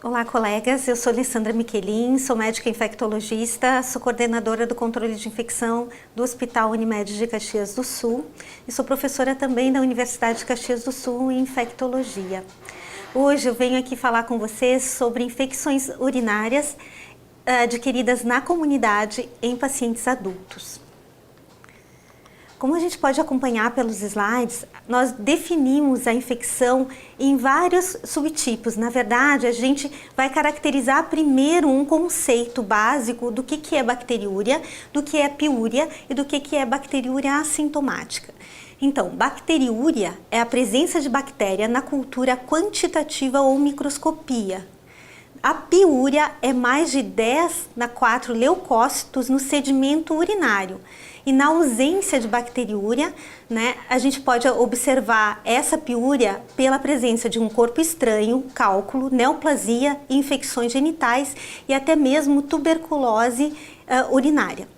Olá, colegas. Eu sou Alessandra Miquelin, sou médica infectologista, sou coordenadora do controle de infecção do Hospital Unimed de Caxias do Sul e sou professora também da Universidade de Caxias do Sul em infectologia. Hoje eu venho aqui falar com vocês sobre infecções urinárias adquiridas na comunidade em pacientes adultos. Como a gente pode acompanhar pelos slides, nós definimos a infecção em vários subtipos. Na verdade, a gente vai caracterizar primeiro um conceito básico do que é bacteriúria, do que é piúria e do que é bacteriúria assintomática. Então, bacteriúria é a presença de bactéria na cultura quantitativa ou microscopia. A piúria é mais de 10⁴ leucócitos no sedimento urinário. E na ausência de bacteriúria, a gente pode observar essa piúria pela presença de um corpo estranho, cálculo, neoplasia, infecções genitais e até mesmo tuberculose urinária.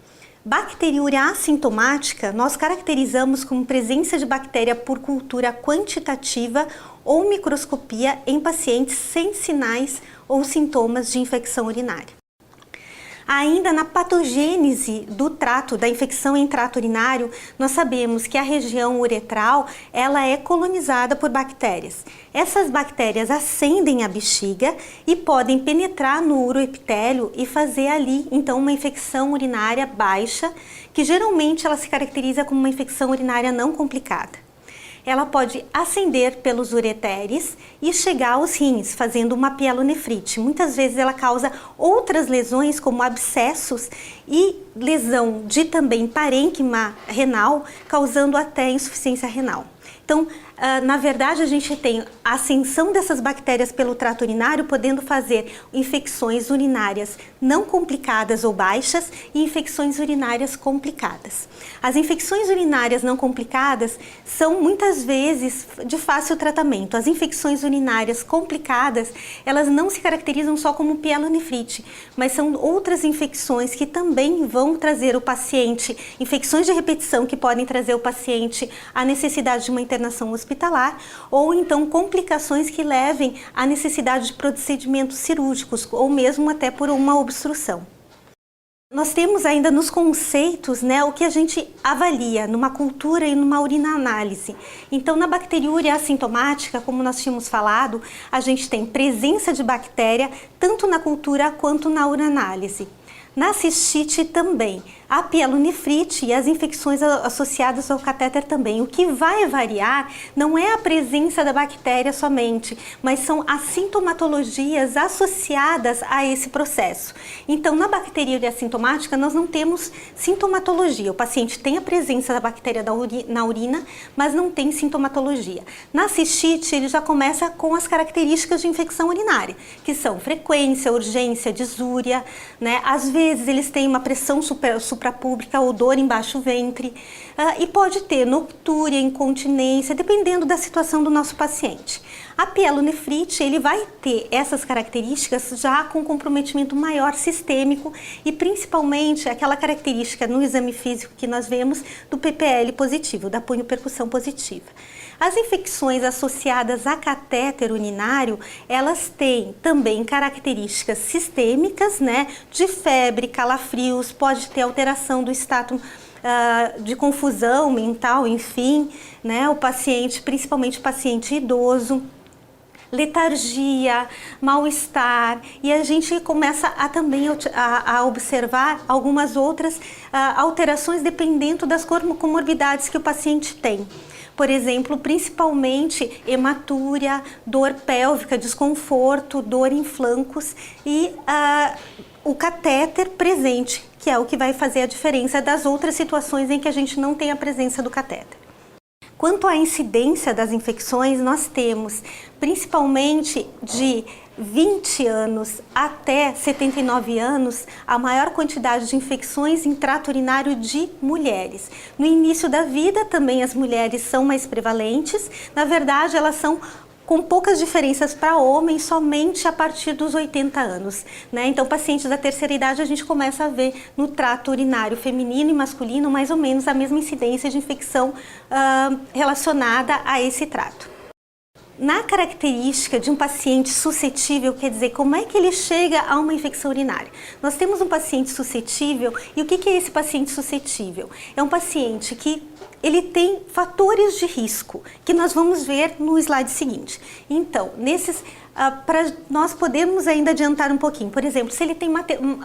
Bacteriúria assintomática nós caracterizamos como presença de bactéria por cultura quantitativa ou microscopia em pacientes sem sinais ou sintomas de infecção urinária. Ainda na patogênese do trato, da infecção em trato urinário, nós sabemos que a região uretral ela é colonizada por bactérias. Essas bactérias ascendem a bexiga e podem penetrar no uroepitélio e fazer ali, então, uma infecção urinária baixa, que geralmente ela se caracteriza como uma infecção urinária não complicada. Ela pode ascender pelos ureteres e chegar aos rins, fazendo uma pielonefrite. Muitas vezes ela causa outras lesões, como abscessos e lesão de também parênquima renal, causando até insuficiência renal. Então, na verdade, a gente tem a ascensão dessas bactérias pelo trato urinário, podendo fazer infecções urinárias não complicadas ou baixas e infecções urinárias complicadas. As infecções urinárias não complicadas são muitas vezes de fácil tratamento. As infecções urinárias complicadas, elas não se caracterizam só como pielonefrite, mas são outras infecções que também vão trazer o paciente, infecções de repetição que podem trazer o paciente à necessidade de uma internação hospitalar, ou então complicações que levem à necessidade de procedimentos cirúrgicos, ou mesmo até por uma obstrução. Nós temos ainda nos conceitos o que a gente avalia numa cultura e numa urinanálise. Então, na bacteriúria assintomática, como nós tínhamos falado, a gente tem presença de bactéria tanto na cultura quanto na urinanálise. Na cistite também, a pielonefrite e as infecções associadas ao catéter também. O que vai variar não é a presença da bactéria somente, mas são as sintomatologias associadas a esse processo. Então, na bacteriúria assintomática, nós não temos sintomatologia. O paciente tem a presença da bactéria na urina, mas não tem sintomatologia. Na cistite, ele já começa com as características de infecção urinária, que são frequência, urgência, disúria, Às vezes, eles têm uma pressão suprapúbica ou dor em baixo ventre e pode ter noctúria, incontinência, dependendo da situação do nosso paciente. A pielonefrite, ele vai ter essas características já com comprometimento maior sistêmico e principalmente aquela característica no exame físico que nós vemos do PPL positivo, da punho-percussão positiva. As infecções associadas a catéter urinário, elas têm também características sistêmicas, de febre, calafrios, pode ter alteração do status de confusão mental, enfim, o paciente, principalmente o paciente idoso, letargia, mal-estar, e a gente começa também a observar algumas outras alterações dependendo das comorbidades que o paciente tem. Por exemplo, principalmente hematúria, dor pélvica, desconforto, dor em flancos e o catéter presente, que é o que vai fazer a diferença das outras situações em que a gente não tem a presença do catéter. Quanto à incidência das infecções, nós temos principalmente de 20 anos até 79 anos, a maior quantidade de infecções em trato urinário de mulheres. No início da vida também as mulheres são mais prevalentes, na verdade elas são com poucas diferenças para homens somente a partir dos 80 anos. Então, pacientes da terceira idade, a gente começa a ver no trato urinário feminino e masculino mais ou menos a mesma incidência de infecção relacionada a esse trato. Na característica de um paciente suscetível, quer dizer, como é que ele chega a uma infecção urinária? Nós temos um paciente suscetível, e o que é esse paciente suscetível? É um paciente que ele tem fatores de risco, que nós vamos ver no slide seguinte. Então, para nós podermos ainda adiantar um pouquinho, por exemplo, se ele tem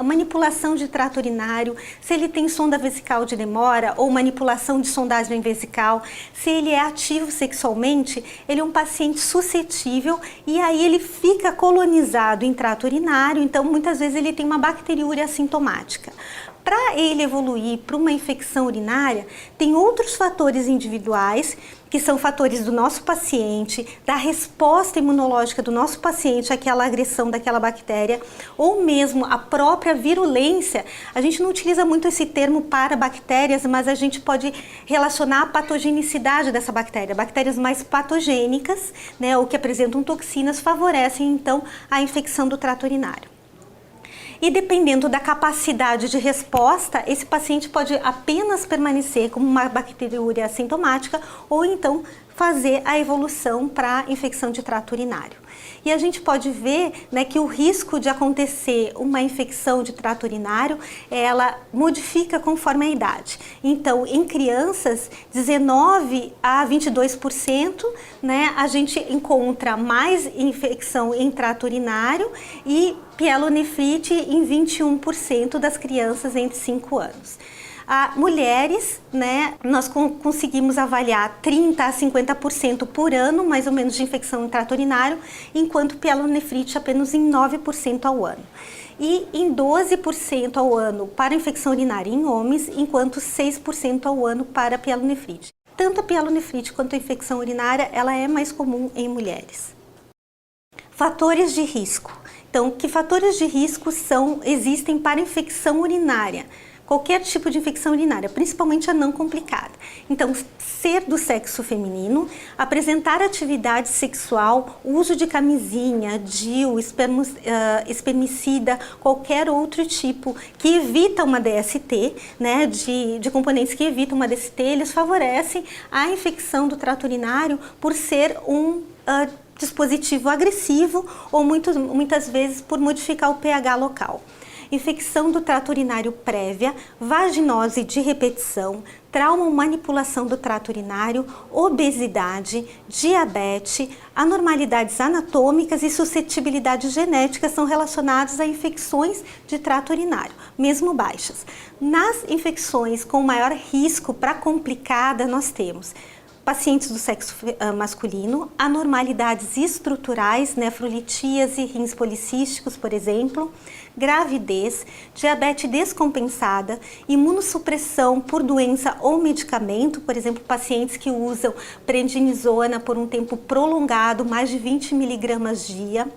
manipulação de trato urinário, se ele tem sonda vesical de demora ou manipulação de sondagem vesical, se ele é ativo sexualmente, ele é um paciente suscetível e aí ele fica colonizado em trato urinário, então muitas vezes ele tem uma bacteriúria assintomática. Para ele evoluir para uma infecção urinária, tem outros fatores individuais, que são fatores do nosso paciente, da resposta imunológica do nosso paciente àquela agressão daquela bactéria, ou mesmo a própria virulência. A gente não utiliza muito esse termo para bactérias, mas a gente pode relacionar a patogenicidade dessa bactéria. Bactérias mais patogênicas, né, ou que apresentam toxinas, favorecem então a infecção do trato urinário. E dependendo da capacidade de resposta, esse paciente pode apenas permanecer como uma bacteriúria assintomática ou então fazer a evolução para infecção de trato urinário. E a gente pode ver, né, que o risco de acontecer uma infecção de trato urinário, ela modifica conforme a idade. Então, em crianças, 19 a 22%, né, a gente encontra mais infecção em trato urinário e pielonefrite em 21% das crianças entre 5 anos. Mulheres, né, nós conseguimos avaliar 30 a 50% por ano, mais ou menos, de infecção em trato urinário, enquanto pielonefrite apenas em 9% ao ano. E em 12% ao ano para infecção urinária em homens, enquanto 6% ao ano para pielonefrite. Tanto a pielonefrite quanto a infecção urinária, ela é mais comum em mulheres. Fatores de risco. Então, que fatores de risco existem para infecção urinária? Qualquer tipo de infecção urinária, principalmente a não complicada. Então, ser do sexo feminino, apresentar atividade sexual, uso de camisinha, DIU, espermicida, qualquer outro tipo que evita uma DST, né, de componentes que evitam uma DST, eles favorecem a infecção do trato urinário por ser um dispositivo agressivo ou muitas vezes por modificar o pH local. Infecção do trato urinário prévia, vaginose de repetição, trauma ou manipulação do trato urinário, obesidade, diabetes, anormalidades anatômicas e suscetibilidades genéticas são relacionados a infecções de trato urinário, mesmo baixas. Nas infecções com maior risco para complicada, nós temos pacientes do sexo masculino, anormalidades estruturais, nefrolitíase, rins policísticos, por exemplo, gravidez, diabetes descompensada, imunossupressão por doença ou medicamento, por exemplo, pacientes que usam prednisona por um tempo prolongado, mais de 20 mg dia,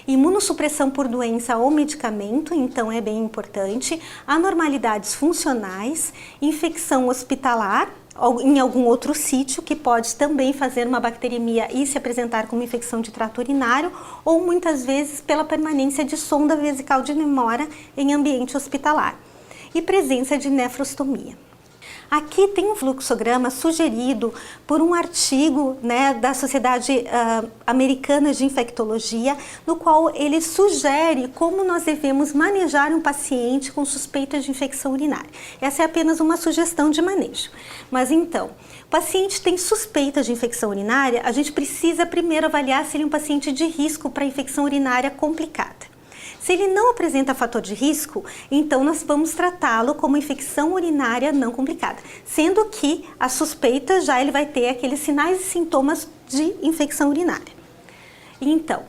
imunossupressão por doença ou medicamento, então é bem importante, anormalidades funcionais, infecção hospitalar, em algum outro sítio que pode também fazer uma bacteremia e se apresentar como infecção de trato urinário, ou muitas vezes pela permanência de sonda vesical de demora em ambiente hospitalar e presença de nefrostomia. Aqui tem um fluxograma sugerido por um artigo, né, da Sociedade Americana de Infectologia, no qual ele sugere como nós devemos manejar um paciente com suspeita de infecção urinária. Essa é apenas uma sugestão de manejo. Mas então, o paciente tem suspeita de infecção urinária, a gente precisa primeiro avaliar se ele é um paciente de risco para infecção urinária complicada. Se ele não apresenta fator de risco, então nós vamos tratá-lo como infecção urinária não complicada, sendo que a suspeita já ele vai ter aqueles sinais e sintomas de infecção urinária. Então,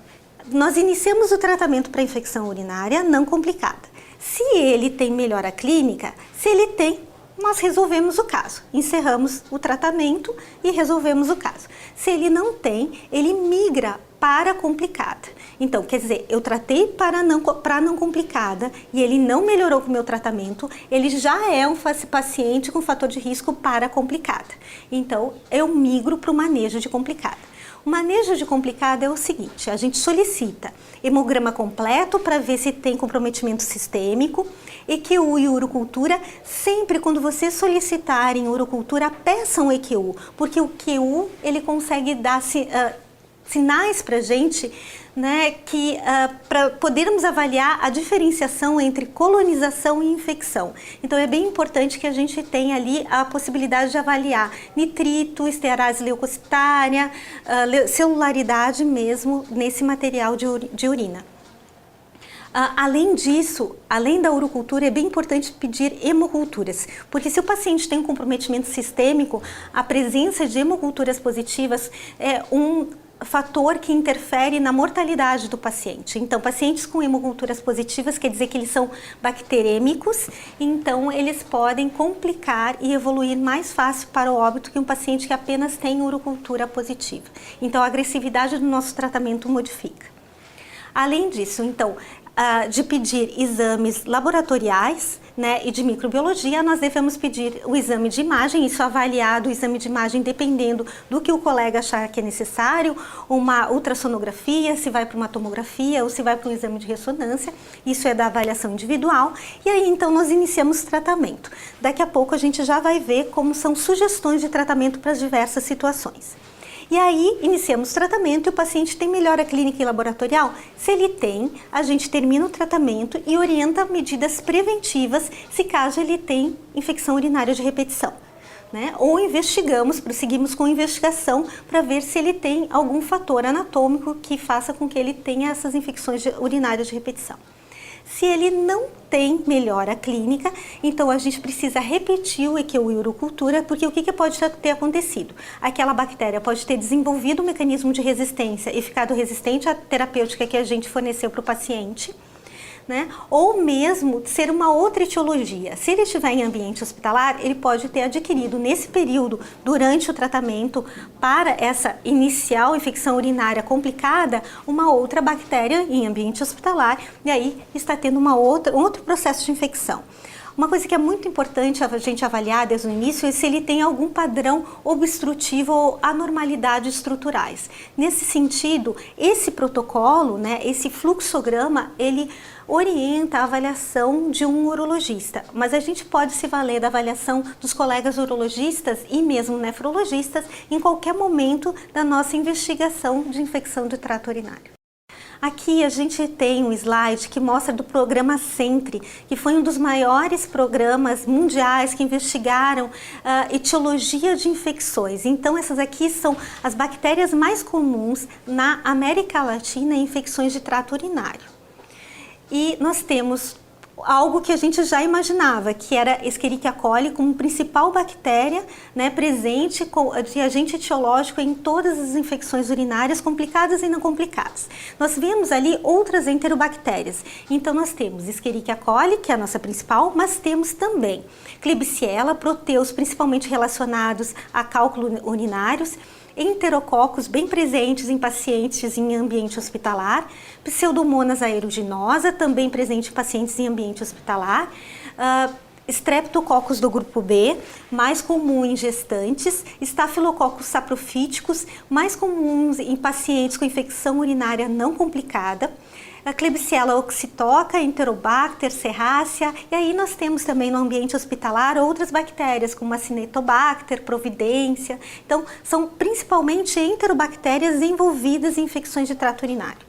nós iniciamos o tratamento para infecção urinária não complicada. Se ele tem melhora clínica, se ele tem, nós resolvemos o caso, encerramos o tratamento e resolvemos o caso. Se ele não tem, ele migra para complicada. Então, quer dizer, eu tratei para não complicada e ele não melhorou com o meu tratamento, ele já é um paciente com fator de risco para complicada. Então, eu migro para o manejo de complicada. O manejo de complicada é o seguinte, a gente solicita hemograma completo para ver se tem comprometimento sistêmico, EQU e urocultura. Sempre quando vocês solicitarem urocultura, peçam EQU, porque o QU ele consegue dar sinais para a gente, né, que para podermos avaliar a diferenciação entre colonização e infecção. Então é bem importante que a gente tenha ali a possibilidade de avaliar nitrito, estearase leucocitária, celularidade mesmo nesse material de urina. Além disso, além da urocultura, é bem importante pedir hemoculturas, porque se o paciente tem um comprometimento sistêmico, a presença de hemoculturas positivas é um fator que interfere na mortalidade do paciente. Então, pacientes com hemoculturas positivas quer dizer que eles são bacterêmicos, então eles podem complicar e evoluir mais fácil para o óbito que um paciente que apenas tem urocultura positiva. Então, a agressividade do nosso tratamento modifica. Além disso, então, de pedir exames laboratoriais, né, e de microbiologia, nós devemos pedir o exame de imagem, isso avaliado, o exame de imagem dependendo do que o colega achar que é necessário, uma ultrassonografia, se vai para uma tomografia ou se vai para um exame de ressonância, isso é da avaliação individual, e aí então nós iniciamos o tratamento. Daqui a pouco a gente já vai ver como são sugestões de tratamento para as diversas situações. E aí, iniciamos o tratamento e o paciente tem melhora clínica e laboratorial? Se ele tem, a gente termina o tratamento e orienta medidas preventivas se caso ele tem infecção urinária de repetição, né? Ou investigamos, prosseguimos com investigação para ver se ele tem algum fator anatômico que faça com que ele tenha essas infecções urinárias de repetição. Se ele não tem melhora clínica, então a gente precisa repetir o EQ e urocultura, porque o que pode ter acontecido? Aquela bactéria pode ter desenvolvido um mecanismo de resistência e ficado resistente à terapêutica que a gente forneceu para o paciente, né? Ou mesmo ser uma outra etiologia. Se ele estiver em ambiente hospitalar, ele pode ter adquirido nesse período, durante o tratamento, para essa inicial infecção urinária complicada, uma outra bactéria em ambiente hospitalar, e aí está tendo um outro processo de infecção. Uma coisa que é muito importante a gente avaliar desde o início é se ele tem algum padrão obstrutivo ou anormalidades estruturais. Nesse sentido, esse protocolo, né, esse fluxograma, ele orienta a avaliação de um urologista, mas a gente pode se valer da avaliação dos colegas urologistas e mesmo nefrologistas em qualquer momento da nossa investigação de infecção do trato urinário. Aqui a gente tem um slide que mostra do programa SENTRE, que foi um dos maiores programas mundiais que investigaram etiologia de infecções. Então essas aqui são as bactérias mais comuns na América Latina em infecções de trato urinário. E nós temos algo que a gente já imaginava, que era Escherichia coli como principal bactéria, né, presente de agente etiológico em todas as infecções urinárias, complicadas e não complicadas. Nós vemos ali outras enterobactérias. Então nós temos Escherichia coli, que é a nossa principal, mas temos também Klebsiella, proteus principalmente relacionados a cálculos urinários, enterococos bem presentes em pacientes em ambiente hospitalar, Pseudomonas aeruginosa, também presente em pacientes em ambiente hospitalar, Streptococcus do grupo B, mais comum em gestantes, Staphylococcus saprofíticos, mais comuns em pacientes com infecção urinária não complicada, a Klebsiella oxytoca, Enterobacter, Serrácea, e aí nós temos também no ambiente hospitalar outras bactérias como a Cinetobacter, Providência. Então, são principalmente enterobactérias envolvidas em infecções de trato urinário.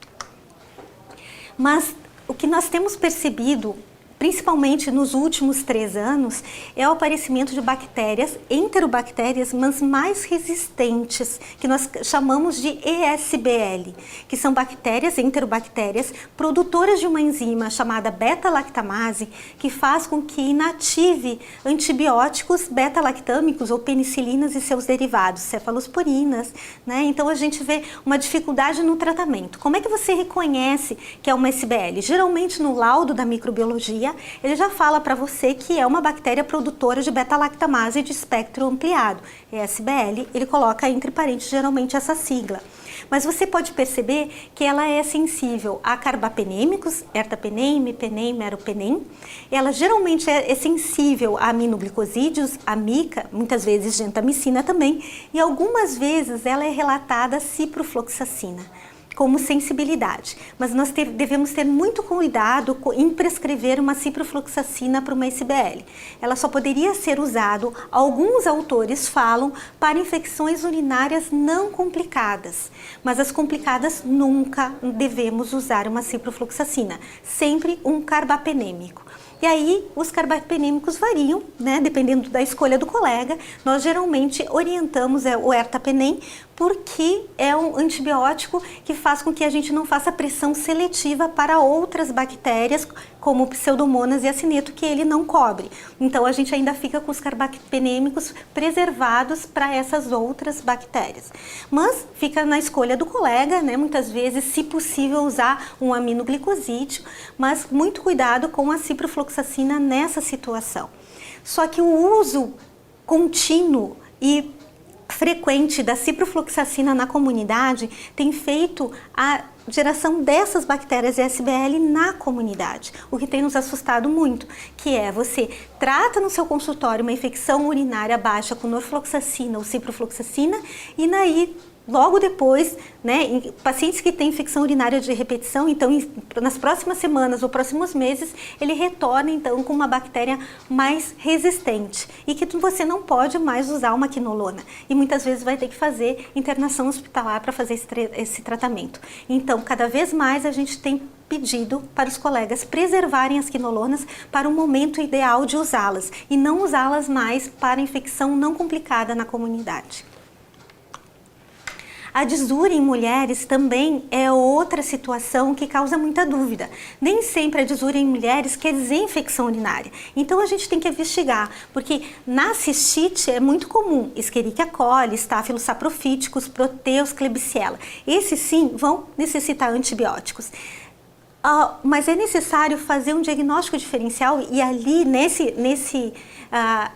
Mas o que nós temos percebido, principalmente nos últimos 3 anos, é o aparecimento de bactérias, enterobactérias, mas mais resistentes, que nós chamamos de ESBL, que são bactérias, enterobactérias, produtoras de uma enzima chamada beta-lactamase, que faz com que inative antibióticos beta-lactâmicos ou penicilinas e seus derivados, cefalosporinas, né? Então a gente vê uma dificuldade no tratamento. Como é que você reconhece que é uma SBL? Geralmente no laudo da microbiologia, ele já fala para você que é uma bactéria produtora de beta-lactamase de espectro ampliado, ESBL, ele coloca entre parênteses geralmente essa sigla. Mas você pode perceber que ela é sensível a carbapenêmicos, ertapenem, imipenem, meropenem. Ela geralmente é sensível a aminoglicosídeos, a mica, muitas vezes gentamicina também, e algumas vezes ela é relatada a ciprofloxacina. como sensibilidade, mas nós devemos ter muito cuidado em prescrever uma ciprofloxacina para uma SBL. Ela só poderia ser usado, alguns autores falam, para infecções urinárias não complicadas, mas as complicadas nunca devemos usar uma ciprofloxacina, sempre um carbapenêmico. E aí, os carbapenêmicos variam, né, dependendo da escolha do colega. Nós geralmente orientamos o ertapenem, porque é um antibiótico que faz com que a gente não faça pressão seletiva para outras bactérias, como Pseudomonas e acineto, que ele não cobre. Então, a gente ainda fica com os carbapenêmicos preservados para essas outras bactérias. Mas fica na escolha do colega, né? Muitas vezes, se possível, usar um aminoglicosídeo, mas muito cuidado com a ciprofloxacina nessa situação. Só que o uso contínuo e frequente da ciprofloxacina na comunidade tem feito a geração dessas bactérias SBL na comunidade, o que tem nos assustado muito, que é você trata no seu consultório uma infecção urinária baixa com norfloxacina ou ciprofloxacina e daí logo depois, né, em pacientes que têm infecção urinária de repetição, então nas próximas semanas ou próximos meses, ele retorna então com uma bactéria mais resistente e que você não pode mais usar uma quinolona e muitas vezes vai ter que fazer internação hospitalar para fazer esse tratamento. Então, cada vez mais a gente tem pedido para os colegas preservarem as quinolonas para o momento ideal de usá-las e não usá-las mais para infecção não complicada na comunidade. A disúria em mulheres também é outra situação que causa muita dúvida. Nem sempre a disúria em mulheres quer dizer infecção urinária. Então a gente tem que investigar, porque na cistite é muito comum Escherichia coli, Staphylos saprophyticus, Proteus, Klebsiella. Esses sim vão necessitar antibióticos. Mas é necessário fazer um diagnóstico diferencial e ali nesse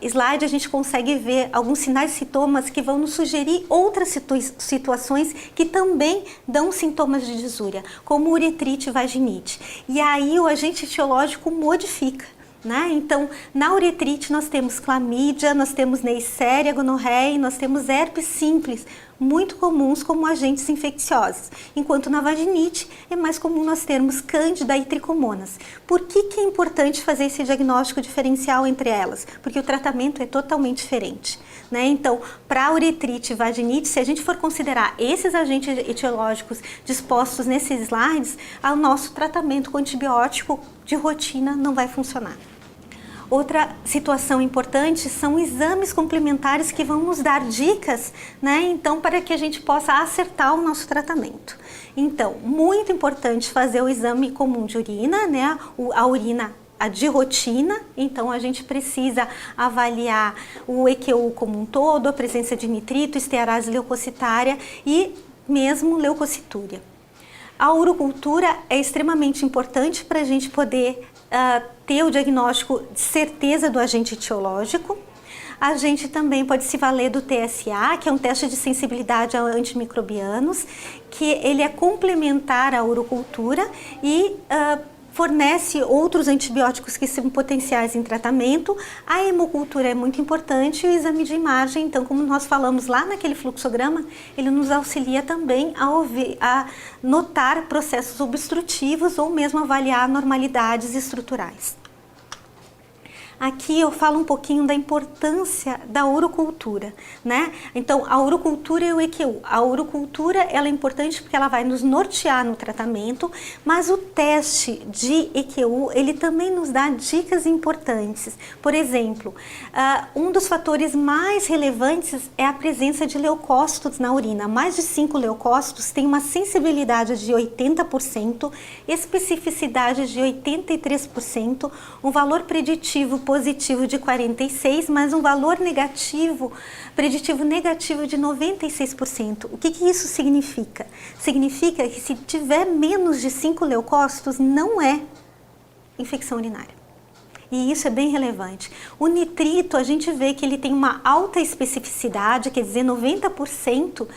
slide a gente consegue ver alguns sinais e sintomas que vão nos sugerir outras situações que também dão sintomas de disúria, como uretrite e vaginite. E aí o agente etiológico modifica. Né? Então, na uretrite nós temos clamídia, nós temos Neisseria gonorreia, nós temos herpes simples, muito comuns como agentes infecciosos, enquanto na vaginite é mais comum nós termos Cândida e Tricomonas. Por que é importante fazer esse diagnóstico diferencial entre elas? Porque o tratamento é totalmente diferente. Né? Então, para a uretrite e vaginite, se a gente for considerar esses agentes etiológicos dispostos nesses slides, o nosso tratamento com antibiótico de rotina não vai funcionar. Outra situação importante são exames complementares que vão nos dar dicas, né? Então, para que a gente possa acertar o nosso tratamento. Então, muito importante fazer o exame comum de urina, né? A urina de rotina, então a gente precisa avaliar o EQU como um todo, a presença de nitrito, estearase leucocitária e mesmo leucocitúria. A urocultura é extremamente importante para a gente poder ter o diagnóstico de certeza do agente etiológico. A gente também pode se valer do TSA, que é um teste de sensibilidade a antimicrobianos, que ele é complementar à urocultura e fornece outros antibióticos que são potenciais em tratamento. A hemocultura é muito importante e o exame de imagem, então, como nós falamos lá naquele fluxograma, ele nos auxilia também a notar processos obstrutivos ou mesmo avaliar anormalidades estruturais. Aqui eu falo um pouquinho da importância da urocultura, né? Então, a urocultura e o EQU. A urocultura, ela é importante porque ela vai nos nortear no tratamento, mas o teste de EQU, ele também nos dá dicas importantes. Por exemplo, um dos fatores mais relevantes é a presença de leucócitos na urina. Mais de 5 leucócitos têm uma sensibilidade de 80%, especificidade de 83%, um valor preditivo positivo de 46%, mas um valor negativo, preditivo negativo de 96%. O que isso significa? Significa que se tiver menos de 5 leucócitos, não é infecção urinária. e isso é bem relevante. O nitrito, a gente vê que ele tem uma alta especificidade, quer dizer, 90%,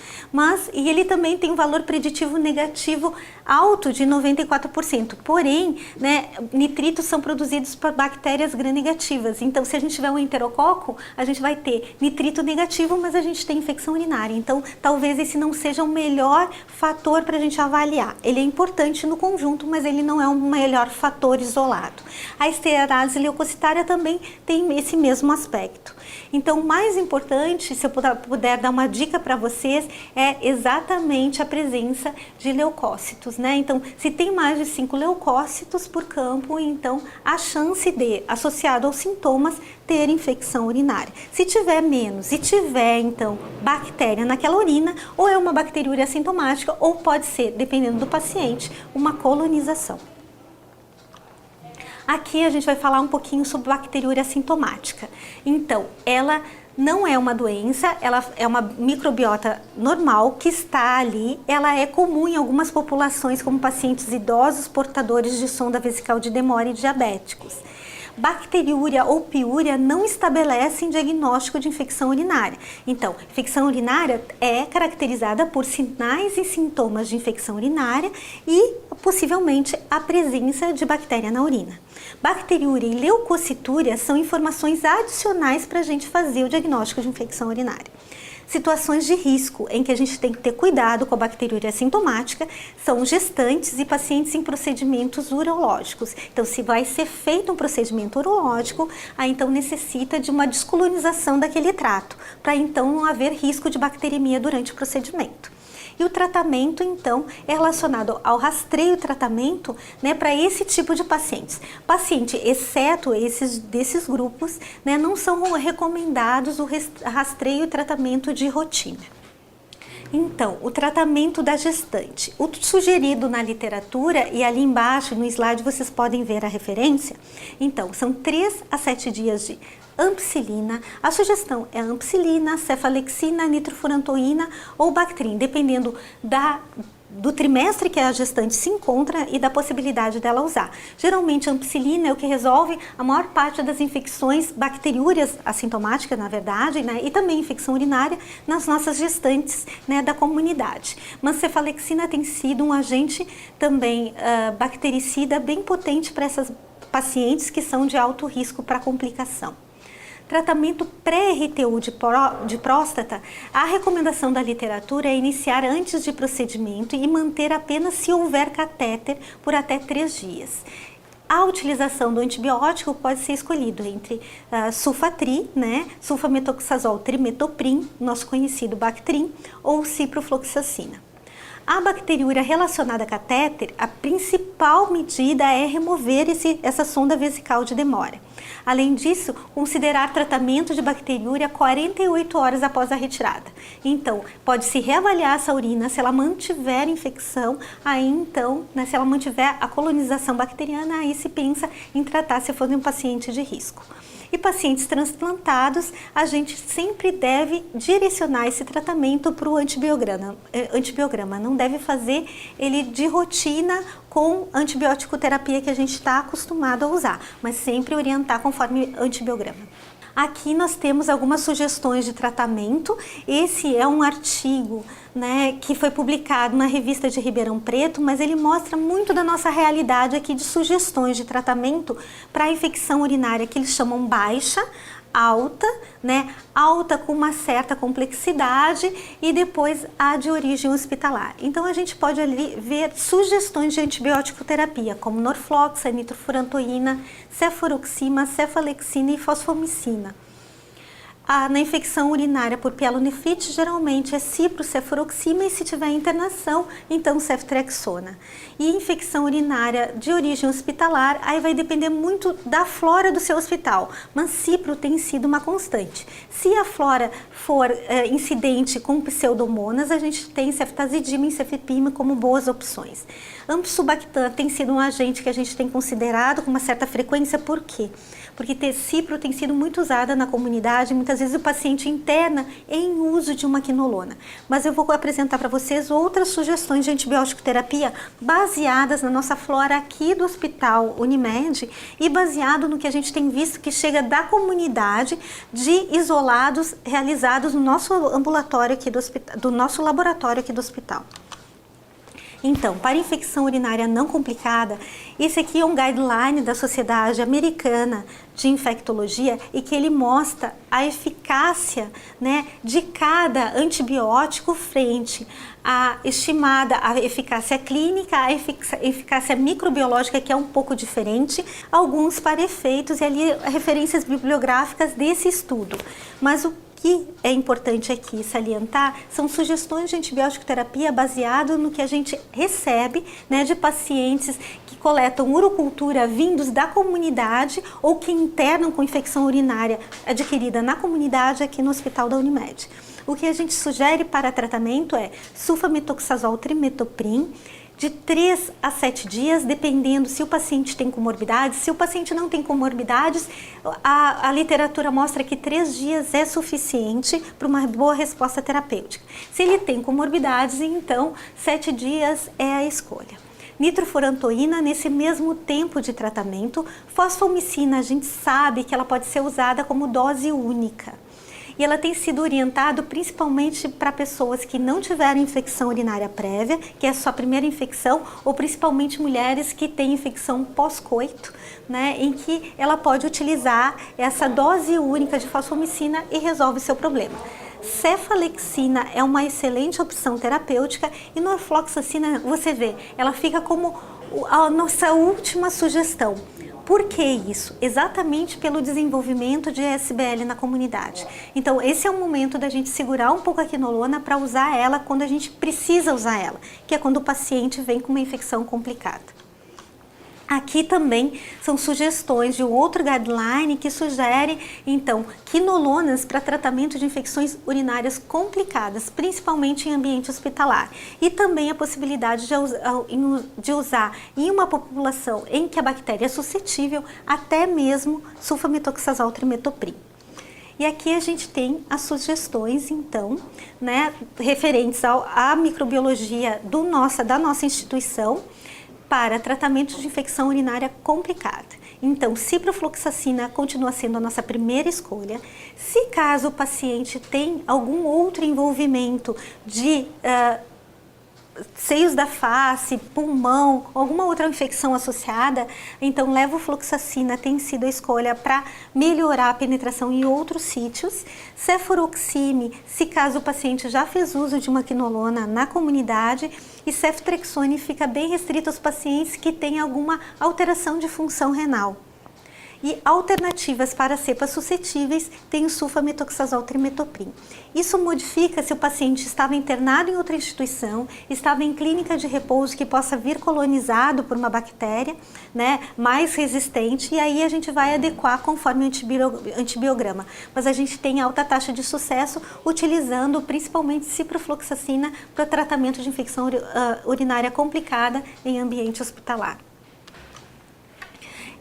e ele também tem um valor preditivo negativo alto de 94%. Porém, né, nitritos são produzidos por bactérias gram-negativas. Então, se a gente tiver um enterococo, a gente vai ter nitrito negativo, mas a gente tem infecção urinária. Então, talvez esse não seja o melhor fator para a gente avaliar. Ele é importante no conjunto, mas ele não é um melhor fator isolado. A esteatose leucocitária também tem esse mesmo aspecto. Então, o mais importante, se eu puder dar uma dica para vocês, é exatamente a presença de leucócitos, né? Então, se tem mais de 5 leucócitos por campo, então a chance de, associado aos sintomas, ter infecção urinária. Se tiver menos e tiver, então, bactéria naquela urina, ou é uma bacteriúria assintomática, ou pode ser, dependendo do paciente, uma colonização. Aqui a gente vai falar um pouquinho sobre bacteriúria assintomática. Então, ela não é uma doença, ela é uma microbiota normal que está ali. Ela é comum em algumas populações, como pacientes idosos, portadores de sonda vesical de Demore e diabéticos. Bacteriúria ou piúria não estabelecem diagnóstico de infecção urinária. Então, infecção urinária é caracterizada por sinais e sintomas de infecção urinária e possivelmente a presença de bactéria na urina. Bacteriúria e leucocitúria são informações adicionais para a gente fazer o diagnóstico de infecção urinária. Situações de risco em que a gente tem que ter cuidado com a bacteriúria assintomática são gestantes e pacientes em procedimentos urológicos. Então, se vai ser feito um procedimento urológico, aí então necessita de uma descolonização daquele trato, para então não haver risco de bacteremia durante o procedimento. E o tratamento, então, é relacionado ao rastreio e tratamento, né, para esse tipo de pacientes. Paciente, exceto desses grupos, né, não são recomendados o rastreio e tratamento de rotina. Então, o tratamento da gestante. O sugerido na literatura, e ali embaixo no slide vocês podem ver a referência, então, são 3 a 7 dias de ampicilina. A sugestão é ampicilina, cefalexina, nitrofurantoína ou Bactrim, dependendo do trimestre que a gestante se encontra e da possibilidade dela usar. Geralmente a ampicilina é o que resolve a maior parte das infecções bacteriúrias assintomáticas, na verdade, né, e também infecção urinária nas nossas gestantes, né, da comunidade. Mas cefalexina tem sido um agente também bactericida bem potente para essas pacientes que são de alto risco para complicação. Tratamento pré-RTU de próstata, a recomendação da literatura é iniciar antes de procedimento e manter apenas se houver catéter por até 3 dias. A utilização do antibiótico pode ser escolhido entre sulfatri, né, sulfametoxazol trimetoprim, nosso conhecido Bactrim, ou ciprofloxacina. A bacteriúria relacionada a catéter, a principal medida é remover essa sonda vesical de Demore. Além disso, considerar tratamento de bacteriúria 48 horas após a retirada. Então, pode-se reavaliar essa urina, se ela mantiver infecção, aí então, né, se ela mantiver a colonização bacteriana, aí se pensa em tratar se for um paciente de risco. E pacientes transplantados, a gente sempre deve direcionar esse tratamento para o antibiograma. Não deve fazer ele de rotina com antibiótico terapia que a gente está acostumado a usar, mas sempre orientar conforme antibiograma. Aqui nós temos algumas sugestões de tratamento. Esse é um artigo, né, que foi publicado na revista de Ribeirão Preto, mas ele mostra muito da nossa realidade aqui de sugestões de tratamento para a infecção urinária que eles chamam baixa, alta, né, alta com uma certa complexidade e depois a de origem hospitalar. Então a gente pode ali ver sugestões de antibiótico terapia, como norfloxa, nitrofurantoína, cefuroxima, cefalexina e fosfomicina. Na infecção urinária por pielonefrite, geralmente é ciprocefuroxima e se tiver internação, então ceftriaxona. E infecção urinária de origem hospitalar, aí vai depender muito da flora do seu hospital, mas cipro tem sido uma constante. Se a flora for incidente com pseudomonas, a gente tem ceftazidima e cefepima como boas opções. Ampicilobactam tem sido um agente que a gente tem considerado com uma certa frequência, por quê? porque cipro tem sido muito usada na comunidade, muitas vezes o paciente interna em uso de uma quinolona. Mas eu vou apresentar para vocês outras sugestões de antibiótico terapia baseadas na nossa flora aqui do Hospital Unimed e baseado no que a gente tem visto que chega da comunidade de isolados realizados no nosso ambulatório aqui do nosso laboratório aqui do hospital. Então, para infecção urinária não complicada, esse aqui é um guideline da Sociedade Americana de Infectologia e que ele mostra a eficácia, né, de cada antibiótico frente à estimada a eficácia clínica, a eficácia microbiológica, que é um pouco diferente, alguns para efeitos e ali referências bibliográficas desse estudo. Mas o que é importante aqui salientar são sugestões de antibiótico terapia baseado no que a gente recebe, né, de pacientes que coletam urocultura vindos da comunidade ou que internam com infecção urinária adquirida na comunidade aqui no Hospital da Unimed. O que a gente sugere para tratamento é sulfametoxazol trimetoprim, de 3 a 7 dias, dependendo se o paciente tem comorbidades. Se o paciente não tem comorbidades, a literatura mostra que 3 dias é suficiente para uma boa resposta terapêutica. Se ele tem comorbidades, então 7 dias é a escolha. Nitrofurantoína nesse mesmo tempo de tratamento. Fosfomicina, a gente sabe que ela pode ser usada como dose única. E ela tem sido orientada principalmente para pessoas que não tiveram infecção urinária prévia, que é a sua primeira infecção, ou principalmente mulheres que têm infecção pós-coito, né, em que ela pode utilizar essa dose única de fosfomicina e resolve o seu problema. Cefalexina é uma excelente opção terapêutica e norfloxacina, você vê, ela fica como a nossa última sugestão. Por que isso? Exatamente pelo desenvolvimento de SBL na comunidade. Então, esse é o momento da gente segurar um pouco a quinolona para usar ela quando a gente precisa usar ela, que é quando o paciente vem com uma infecção complicada. Aqui também são sugestões de um outro guideline que sugere, então, quinolonas para tratamento de infecções urinárias complicadas, principalmente em ambiente hospitalar. E também a possibilidade de usar em uma população em que a bactéria é suscetível, até mesmo sulfametoxazol trimetoprim. E aqui a gente tem as sugestões, então, né, referentes à microbiologia da nossa instituição, para tratamento de infecção urinária complicada. Então, ciprofloxacina continua sendo a nossa primeira escolha. Se caso o paciente tem algum outro envolvimento de seios da face, pulmão, alguma outra infecção associada, então levofloxacina tem sido a escolha para melhorar a penetração em outros sítios. Cefuroxime, se caso o paciente já fez uso de uma quinolona na comunidade, e ceftrexone fica bem restrito aos pacientes que têm alguma alteração de função renal. E alternativas para cepas suscetíveis tem o sulfametoxazol trimetoprim. Isso modifica se o paciente estava internado em outra instituição, estava em clínica de repouso que possa vir colonizado por uma bactéria, né, mais resistente, e aí a gente vai adequar conforme o antibiograma. Mas a gente tem alta taxa de sucesso utilizando principalmente ciprofloxacina para tratamento de infecção urinária complicada em ambiente hospitalar.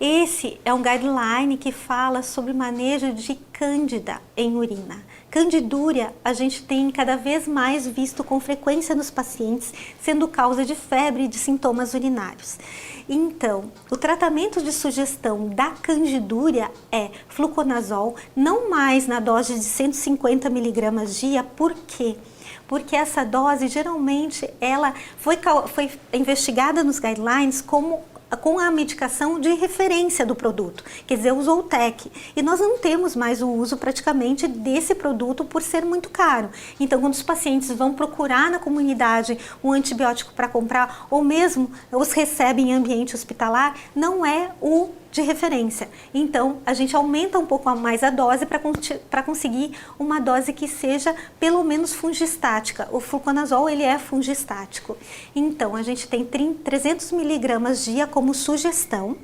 Esse é um guideline que fala sobre manejo de cândida em urina. Candidúria a gente tem cada vez mais visto com frequência nos pacientes, sendo causa de febre e de sintomas urinários. Então, o tratamento de sugestão da candidúria é fluconazol, não mais na dose de 150 mg dia. Por quê? Porque essa dose, geralmente, ela foi investigada nos guidelines com a medicação de referência do produto, quer dizer, o Zoltec. E nós não temos mais o uso praticamente desse produto por ser muito caro. Então, quando os pacientes vão procurar na comunidade um antibiótico para comprar, ou mesmo os recebem em ambiente hospitalar, não é o de referência. Então, a gente aumenta um pouco mais a dose para conseguir uma dose que seja pelo menos fungistática. O fluconazol, ele é fungistático. Então, a gente tem 300 mg dia como sugestão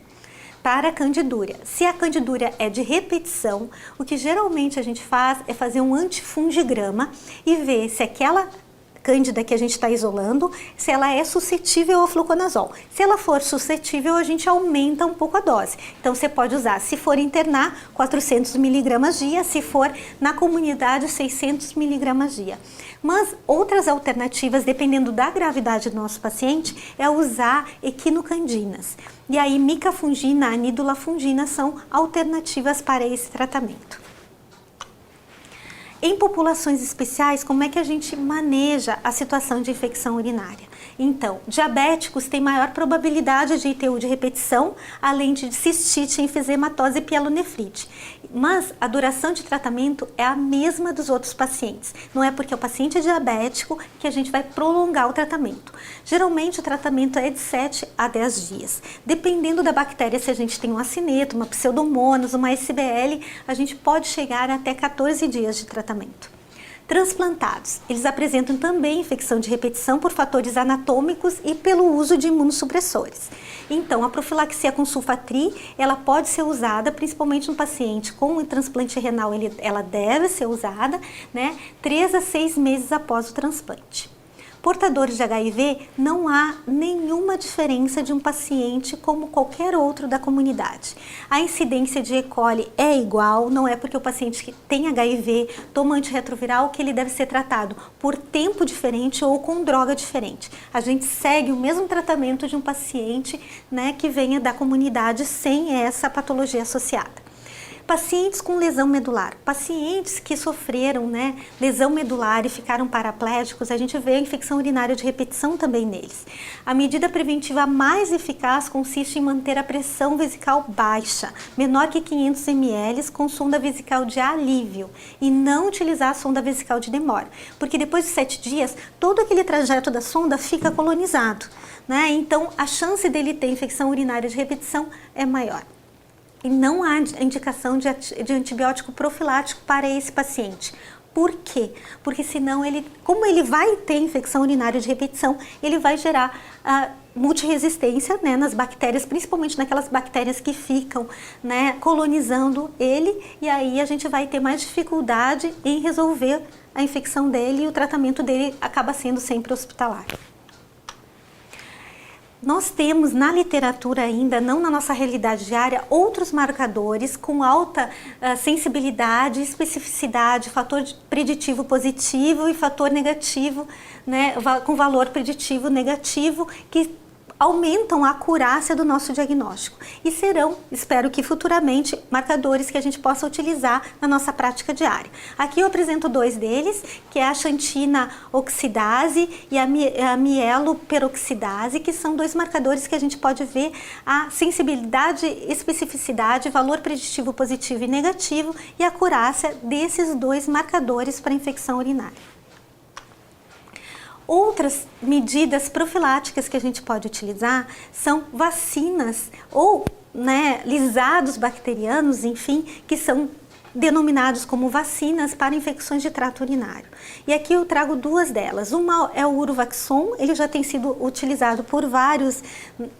para a candidúria. Se a candidúria é de repetição, o que geralmente a gente faz é fazer um antifungigrama e ver se aquela cândida que a gente está isolando, se ela é suscetível ao fluconazol. Se ela for suscetível, a gente aumenta um pouco a dose. Então você pode usar, se for internar, 400 mg dia, se for na comunidade, 600 mg dia. Mas outras alternativas, dependendo da gravidade do nosso paciente, é usar equinocandinas. E aí micafungina, anidulafungina são alternativas para esse tratamento. Em populações especiais, como é que a gente maneja a situação de infecção urinária? Então, diabéticos têm maior probabilidade de ITU de repetição, além de cistite, enfisematose e pielonefrite. Mas a duração de tratamento é a mesma dos outros pacientes. Não é porque o paciente é diabético que a gente vai prolongar o tratamento. Geralmente o tratamento é de 7 a 10 dias. Dependendo da bactéria, se a gente tem um acineto, uma pseudomonas, uma SBL, a gente pode chegar até 14 dias de tratamento. Transplantados, eles apresentam também infecção de repetição por fatores anatômicos e pelo uso de imunossupressores. Então, a profilaxia com sulfatri, ela pode ser usada, principalmente no paciente com transplante renal, ela deve ser usada, né, 3 a 6 meses após o transplante. Portadores de HIV, não há nenhuma diferença de um paciente como qualquer outro da comunidade. A incidência de E. coli é igual, não é porque o paciente que tem HIV toma antirretroviral que ele deve ser tratado por tempo diferente ou com droga diferente. A gente segue o mesmo tratamento de um paciente, né, que venha da comunidade sem essa patologia associada. Pacientes com lesão medular, pacientes que sofreram, né, lesão medular e ficaram paraplégicos, a gente vê a infecção urinária de repetição também neles. A medida preventiva mais eficaz consiste em manter a pressão vesical baixa, menor que 500 ml, com sonda vesical de alívio, e não utilizar a sonda vesical de demora, porque depois de 7 dias, todo aquele trajeto da sonda fica colonizado, né? Então a chance dele ter infecção urinária de repetição é maior. E não há indicação de antibiótico profilático para esse paciente. Por quê? Porque senão como ele vai ter infecção urinária de repetição, ele vai gerar multiresistência, né, nas bactérias, principalmente naquelas bactérias que ficam, né, colonizando ele, e aí a gente vai ter mais dificuldade em resolver a infecção dele e o tratamento dele acaba sendo sempre hospitalar. Nós temos na literatura ainda, não na nossa realidade diária, outros marcadores com alta sensibilidade, especificidade, fator preditivo positivo e fator negativo, né, com valor preditivo negativo, que aumentam a acurácia do nosso diagnóstico e serão, espero que futuramente, marcadores que a gente possa utilizar na nossa prática diária. Aqui eu apresento 2 deles, que é a xantina oxidase e a mieloperoxidase, que são 2 marcadores que a gente pode ver a sensibilidade, especificidade, valor preditivo positivo e negativo e a acurácia desses 2 marcadores para infecção urinária. Outras medidas profiláticas que a gente pode utilizar são vacinas ou, né, lisados bacterianos, enfim, que são denominados como vacinas para infecções de trato urinário. E aqui eu trago 2 delas. Uma é o Urovaxon, ele já tem sido utilizado por vários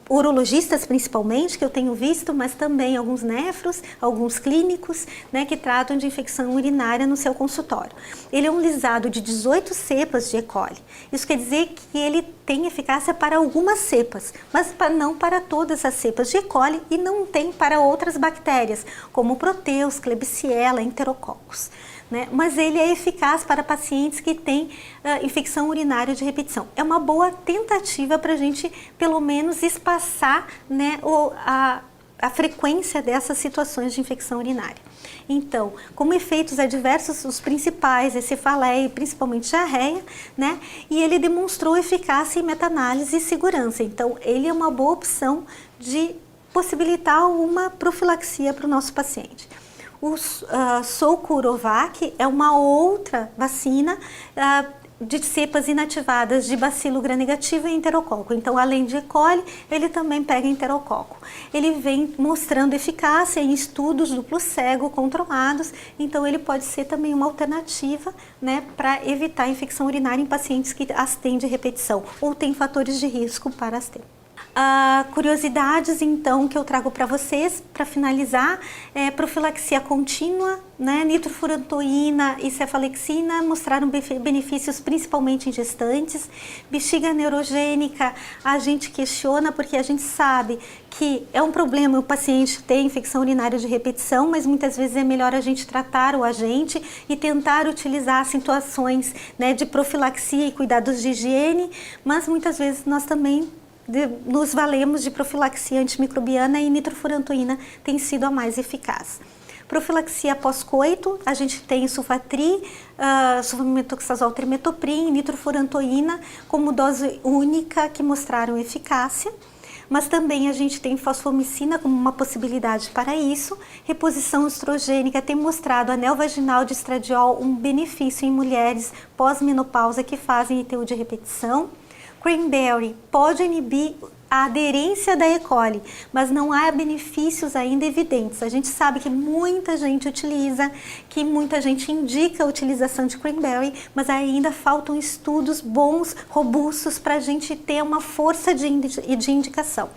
urologistas principalmente, que eu tenho visto, mas também alguns nefros, alguns clínicos, né, que tratam de infecção urinária no seu consultório. Ele é um lisado de 18 cepas de E. coli. Isso quer dizer que ele tem eficácia para algumas cepas, mas não para todas as cepas de E. coli e não tem para outras bactérias, como Proteus, Klebsiella, Enterococcus. Né? Mas ele é eficaz para pacientes que têm infecção urinária de repetição. É uma boa tentativa para a gente, pelo menos, espaçar, né, a frequência dessas situações de infecção urinária. Então, como efeitos adversos, os principais é cefaleia e principalmente diarreia, né? E ele demonstrou eficácia em meta-análise e segurança. Então, ele é uma boa opção de possibilitar uma profilaxia para o nosso paciente. O Socorovac é uma outra vacina de cepas inativadas de bacilo gram-negativo e enterococo. Então, além de E. coli, ele também pega enterococo. Ele vem mostrando eficácia em estudos duplo cego controlados, então ele pode ser também uma alternativa, né, para evitar a infecção urinária em pacientes que as têm de repetição ou têm fatores de risco para as ter. Curiosidades, então, que eu trago para vocês, para finalizar, profilaxia contínua, né? Nitrofurantoína e cefalexina mostraram benefícios principalmente em gestantes. Bexiga neurogênica, a gente questiona porque a gente sabe que é um problema o paciente ter infecção urinária de repetição, mas muitas vezes é melhor a gente tratar o agente e tentar utilizar situações, né, de profilaxia e cuidados de higiene, mas muitas vezes nós também nos valemos de profilaxia antimicrobiana e nitrofurantoína tem sido a mais eficaz. Profilaxia pós-coito, a gente tem sulfatri, sulfametoxazol, trimetoprim, nitrofurantoína como dose única que mostraram eficácia. Mas também a gente tem fosfomicina como uma possibilidade para isso. Reposição estrogênica tem mostrado anel vaginal de estradiol um benefício em mulheres pós-menopausa que fazem ITU de repetição. Cranberry pode inibir a aderência da E. coli, mas não há benefícios ainda evidentes. A gente sabe que muita gente utiliza, que muita gente indica a utilização de cranberry, mas ainda faltam estudos bons, robustos, para a gente ter uma força de indicação.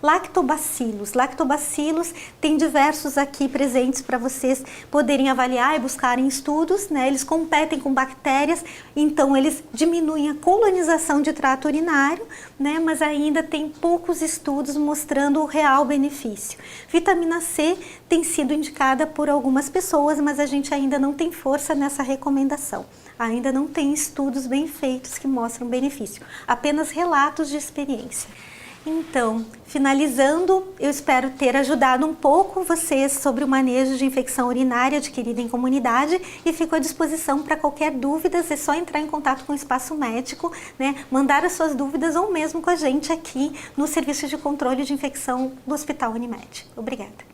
Lactobacilos tem diversos aqui presentes para vocês poderem avaliar e buscarem estudos, né? Eles competem com bactérias, então eles diminuem a colonização de trato urinário, né? Mas ainda tem poucos estudos mostrando o real benefício. Vitamina C tem sido indicada por algumas pessoas, mas a gente ainda não tem força nessa recomendação. Ainda não tem estudos bem feitos que mostram benefício, apenas relatos de experiência. Então, finalizando, eu espero ter ajudado um pouco vocês sobre o manejo de infecção urinária adquirida em comunidade e fico à disposição para qualquer dúvida, é só entrar em contato com o Espaço Médico, né, mandar as suas dúvidas ou mesmo com a gente aqui no Serviço de Controle de Infecção do Hospital Unimed. Obrigada.